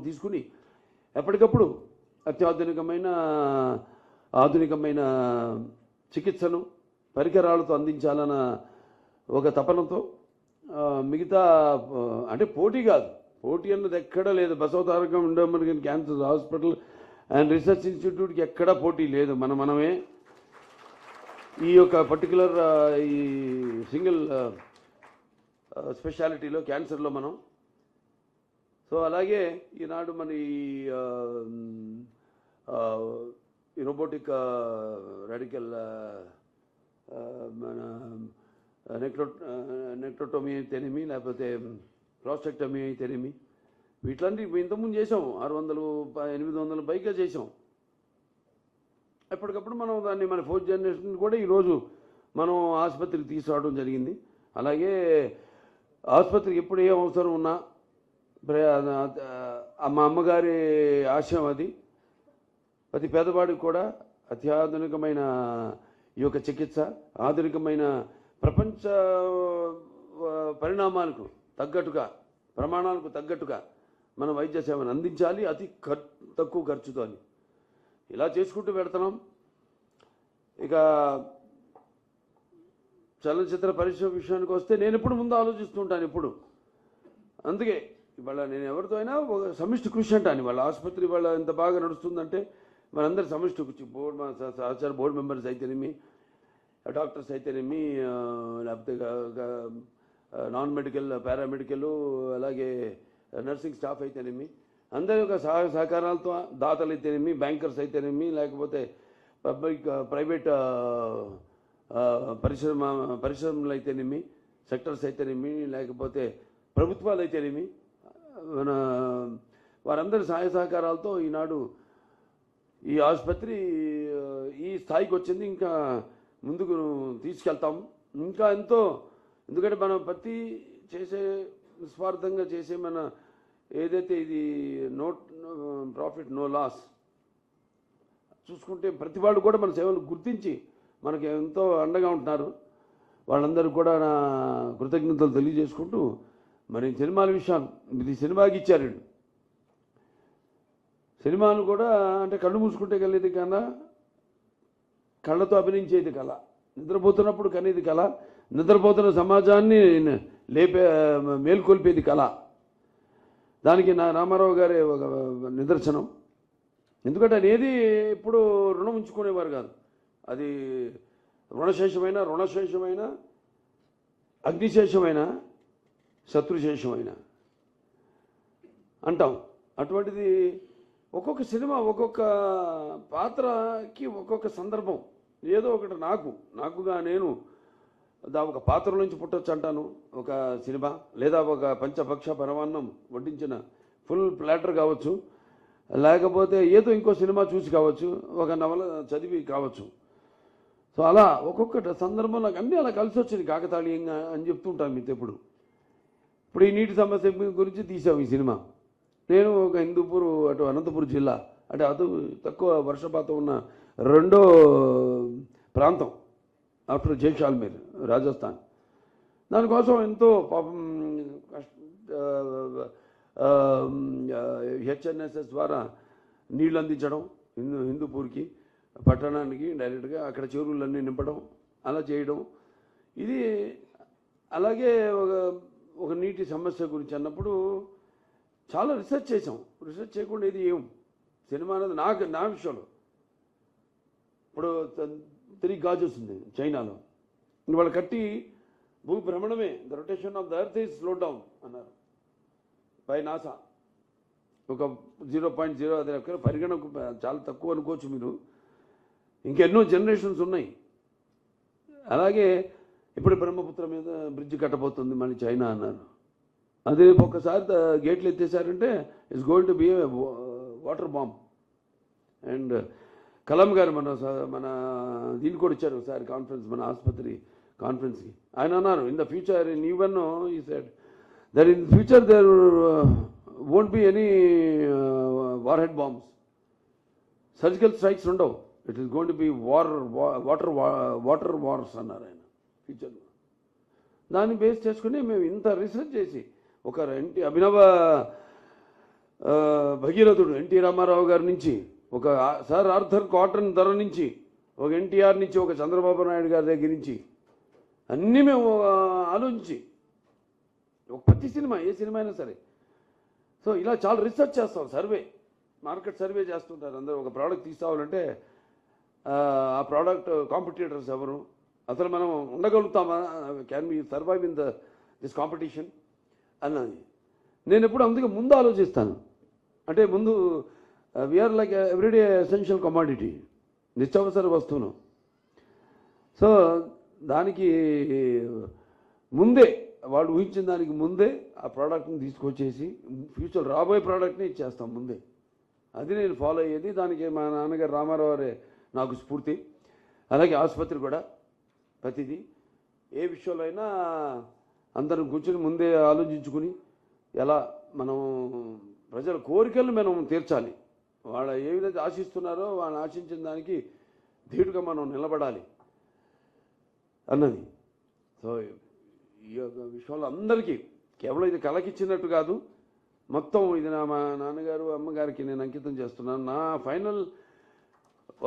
తీసుకుని ఎప్పటికప్పుడు ఆధునికమైన చికిత్సను పరికరాలతో అందించాలన్న ఒక తపనతో మిగతా అంటే పోటీ కాదు, పోటీ అన్నది ఎక్కడా లేదు. Basavatarakam Indo American cancer hospital and research ఇన్స్టిట్యూట్కి ఎక్కడా పోటీ లేదు. మనమే ఈ యొక్క పర్టికులర్ ఈ సింగిల్ స్పెషాలిటీలో క్యాన్సర్లో మనం. సో అలాగే ఈనాడు మన ఈ రోబోటిక్ రాడికల్ మన నెక్రోటోమీ అయితేనేమి, లేకపోతే ప్రాస్టెక్టమీ అయితేనేమి, వీటిలన్నీ ఇంతకుముందు చేసాం. 600-800 పైగా చేసాం. ఎప్పటికప్పుడు మనం దాన్ని మన 4th జనరేషన్ కూడా ఈరోజు మనం ఆసుపత్రికి తీసుకురావడం జరిగింది. అలాగే ఆసుపత్రికి ఎప్పుడు ఏ అవసరం ఉన్నా మా అమ్మగారి ఆశయం అది. ప్రతి పేదవాడికి కూడా అత్యాధునికమైన ఈ యొక్క చికిత్స, ఆధునికమైన ప్రపంచ పరిణామాలకు తగ్గట్టుగా, ప్రమాణాలకు తగ్గట్టుగా మన వైద్య సేవను అందించాలి, అతి తక్కువ ఖర్చుతో అని ఇలా చేసుకుంటూ పెడుతున్నాం. ఇక చలనచిత్ర పరిశ్రమ విషయానికి వస్తే నేను ఎప్పుడు ముందు ఆలోచిస్తుంటాను ఎప్పుడు. అందుకే ఇవాళ నేను ఎవరితో అయినా ఒక సమిష్టి కృషి అంటాను. వాళ్ళ ఆసుపత్రి వాళ్ళ ఎంత బాగా నడుస్తుందంటే మనందరి సమిష్టి కృషి, సహచార బోర్డు మెంబర్స్ అయితేనేమి, డాక్టర్స్ అయితేనేమి, లేకపోతే నాన్ మెడికల్, పారామెడికల్, అలాగే నర్సింగ్ స్టాఫ్ అయితేనేమి, అందరి యొక్క సహకారాలతో, దాతలు అయితేనేమి, బ్యాంకర్స్ అయితేనేమి, లేకపోతే ప్రైవేట్ పరిశ్రమలు అయితేనేమి, సెక్టర్స్ అయితేనేమి, లేకపోతే ప్రభుత్వాలు అయితేనేమి, మన వారందరి సహాయ సహకారాలతో ఈనాడు ఈ ఆసుపత్రి ఈ స్థాయికి వచ్చింది. ఇంకా ముందుకు తీసుకెళ్తాం. ఇంకా ఎంతో, ఎందుకంటే మనం ప్రతి చేసే నిస్వార్థంగా చేసే మన ఏదైతే ఇది నో ప్రాఫిట్ నో లాస్ చూసుకుంటే ప్రతి వాళ్ళు కూడా మన సేవలు గుర్తించి మనకి ఎంతో అండగా ఉంటున్నారు. వాళ్ళందరూ కూడా నా కృతజ్ఞతలు తెలియజేసుకుంటూ, మరి సినిమాల విషయాలు ఇది సినిమాకి ఇచ్చారండి. సినిమాను కూడా అంటే కళ్ళు మూసుకుంటే కలిగేది కన్నా కళ్ళతో అభినయించేది కళ, నిద్రపోతున్నప్పుడు కనేది కళ, నిద్రపోతున్న సమాజాన్ని మేల్కొల్పేది కళ. దానికి నా రామారావు గారే ఒక నిదర్శనం. ఎందుకంటే అనేది ఎప్పుడు రుణం ఉంచుకునేవారు కాదు. అది రుణశేషమైన అగ్నిశేషమైన శత్రుశేషమైన అంటాం. అటువంటిది ఒక్కొక్క సినిమా ఒక్కొక్క పాత్రకి ఒక్కొక్క సందర్భం ఏదో ఒకటి నాకుగా నేను ఒక పాత్ర నుంచి పుట్టొచ్చు అంటాను. ఒక సినిమా లేదా ఒక పంచభక్ష పరమాన్నం వడ్డించిన ఫుల్ ప్లాటర్ కావచ్చు, లేకపోతే ఏదో ఇంకో సినిమా చూసి కావచ్చు, ఒక నవల చదివి కావచ్చు. సో అలా ఒక్కొక్క సందర్భం నాకు అన్నీ అలా కలిసి వచ్చింది కాకతాళీయంగా అని చెప్తుంటాను మీతో. ఇప్పుడు ఈ నీటి సమస్య గురించి తీసాం ఈ సినిమా. నేను ఒక హిందూపూర్, అటు అనంతపురం జిల్లా, అంటే అటు తక్కువ వర్షపాతం ఉన్న రెండో ప్రాంతం ఆఫ్టర్ జైసాల్మేర్, రాజస్థాన్. దానికోసం ఎంతో పాపం హెచ్ఎన్ఎస్ఎస్ ద్వారా నీళ్ళు అందించడం హిందూపూర్కి, పట్టణానికి డైరెక్ట్గా అక్కడ చెరువులన్నీ నింపడం, అలా చేయడం. ఇది అలాగే ఒక నీటి సమస్య గురించి అన్నప్పుడు చాలా రీసెర్చ్ చేసాం. రీసెర్చ్ చేయకుండా ఇది సినిమా అనేది నా విషయంలో. ఇప్పుడు 3 గాజెస్ ఉంది చైనాలో, వాళ్ళు కట్టి భూ భ్రమణమే, the rotation of the earth is slow down అన్నారు బై నాసా. ఒక 0.0 అది పరిగణకు చాలా తక్కువ అనుకోవచ్చు మీరు. ఇంకెన్నో జనరేషన్స్ ఉన్నాయి. అలాగే ఇప్పుడు బ్రహ్మపుత్ర మీద బ్రిడ్జ్ కట్టబోతుంది మళ్ళీ చైనా అన్నారు. అది ఒక్కసారి గేట్లు ఎత్తేసారంటే it's going to be a water bomb. And Kalam garu మన దీనికి కూడా ఇచ్చారు ఒకసారి కాన్ఫరెన్స్, మన ఆసుపత్రి కాన్ఫరెన్స్కి. ఆయన అన్నారు, in the future in even he said that in future there won't be any warhead bombs, surgical strikes ఉండవు, it is going to be water wars అన్నారు ఆయన ఫ్యూచర్లో. దాన్ని బేస్ చేసుకుని మేము ఇంత రీసెర్చ్ చేసి ఒక అభినవ భగీరథుడు ఎన్టీ రామారావు గారి నుంచి ఒక సర్ ఆర్థర్ కాటన్ ధర నుంచి ఒక ఎన్టీఆర్ నుంచి ఒక చంద్రబాబు నాయుడు గారి దగ్గర నుంచి అన్నీ మేము ఆలోచించి ఒక ప్రతి సినిమా ఏ సినిమా అయినా సరే సో ఇలా చాలా రీసెర్చ్ చేస్తాం, సర్వే మార్కెట్ సర్వే చేస్తుంటారు అందరూ. ఒక ప్రోడక్ట్ తీసుకోవాలంటే ఆ ప్రోడక్ట్ కాంపిటీటర్స్ ఎవరు, అసలు మనం ఉండగలుగుతామా, can be survive in this competition అన్నది నేను ఎప్పుడు అందుకే ముందు ఆలోచిస్తాను. అంటే ముందు we are like everyday essential commodity, నిత్యావసర వస్తువును. సో దానికి ముందే వాళ్ళు ఊహించిన దానికి ముందే ఆ ప్రోడక్ట్ని తీసుకొచ్చేసి ఫ్యూచర్ రాబోయే ప్రోడక్ట్ని ఇచ్చేస్తాం ముందే. అది నేను ఫాలో అయ్యేది. దానికి మా నాన్నగారు రామారావు నాకు స్ఫూర్తి. అలాగే ఆసుపత్రి కూడా ప్రతిదీ ఏ విషయంలో అయినా అందరం కూర్చొని ముందే ఆలోచించుకుని ఎలా మనం ప్రజల కోరికలను మనం తీర్చాలి, వాళ్ళ ఏ విధంగా ఆశిస్తున్నారో వాళ్ళని ఆశించిన దానికి ధీటుగా మనం నిలబడాలి అన్నది. సో ఈ యొక్క విషయంలో అందరికీ కేవలం ఇది కలకిచ్చినట్టు కాదు, మొత్తం ఇది మా నాన్నగారు అమ్మగారికి నేను అంకితం చేస్తున్నాను. నా ఫైనల్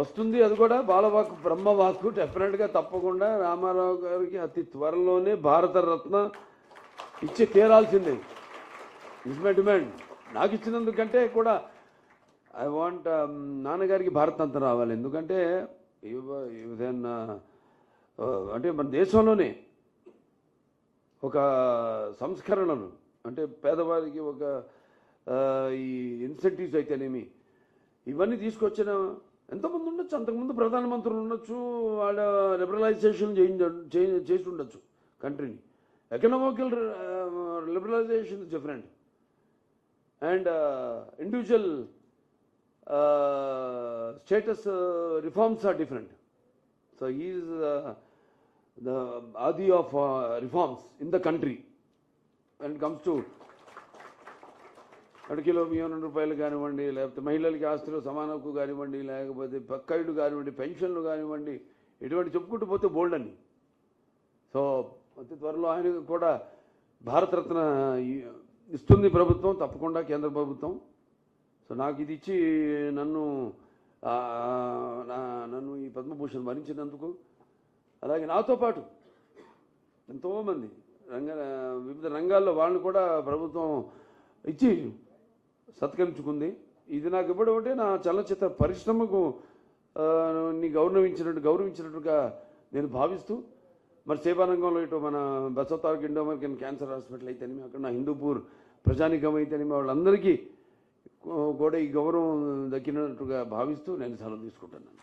వస్తుంది, అది కూడా బాలవాక్ బ్రహ్మవాక్కు. డెఫినెట్గా తప్పకుండా రామారావు గారికి అతి త్వరలోనే భారతరత్న ఇచ్చి తీరాల్సిందే. Is my demand. నాకు ఇచ్చినందుకంటే కూడా ఐ వాంట్ నాన్నగారికి భారతరత్న రావాలి. ఎందుకంటే ఏదైనా అంటే మన దేశంలోనే ఒక సంస్కరణలు అంటే పేదవారికి ఒక ఈ ఇన్సెంటివ్స్ అయితేనేమి ఇవన్నీ తీసుకొచ్చిన ఎంతమంది ఉండొచ్చు, అంతకుముందు ప్రధానమంత్రులు ఉండొచ్చు, వాళ్ళ లిబరలైజేషన్ చేసి ఉండొచ్చు కంట్రీని. Economical liberalisation is different and individual states reforms are different. So is the adi of reforms in the country when it comes to అడికిలో బియ్యం రూపాయలు కానివ్వండి, లేకపోతే మహిళలకి ఆస్తులు సమాన హక్కు కానివ్వండి, లేకపోతే పక్కాయిలు కానివ్వండి, పెన్షన్లు కానివ్వండి, ఇటువంటి చెప్పుకుంటూ పోతే బోల్డ్ అని. సో అతి త్వరలో ఆయన కూడా భారతరత్న ఇస్తుంది ప్రభుత్వం, తప్పకుండా కేంద్ర ప్రభుత్వం. సో నాకు ఇది ఇచ్చి నన్ను ఈ పద్మభూషణ్ భరించినందుకు, అలాగే నాతో పాటు ఎంతోమంది వివిధ రంగాల్లో వాళ్ళని కూడా ప్రభుత్వం ఇచ్చి సత్కరించుకుంది. ఇది నాకు ఇవ్వడం అంటే నా చలనచిత్ర పరిశ్రమకు గౌరవించినట్టుగా నేను భావిస్తూ, మరి సేవారంగంలో ఇటు మన Basavataraka Indo American cancer hospital అయితేనేమి, అక్కడ నా హిందూపూర్ ప్రజానికం అయితేనేమి, వాళ్ళందరికీ కూడా ఈ గౌరవం దక్కినట్టుగా భావిస్తూ నేను సెలవు తీసుకుంటున్నాను.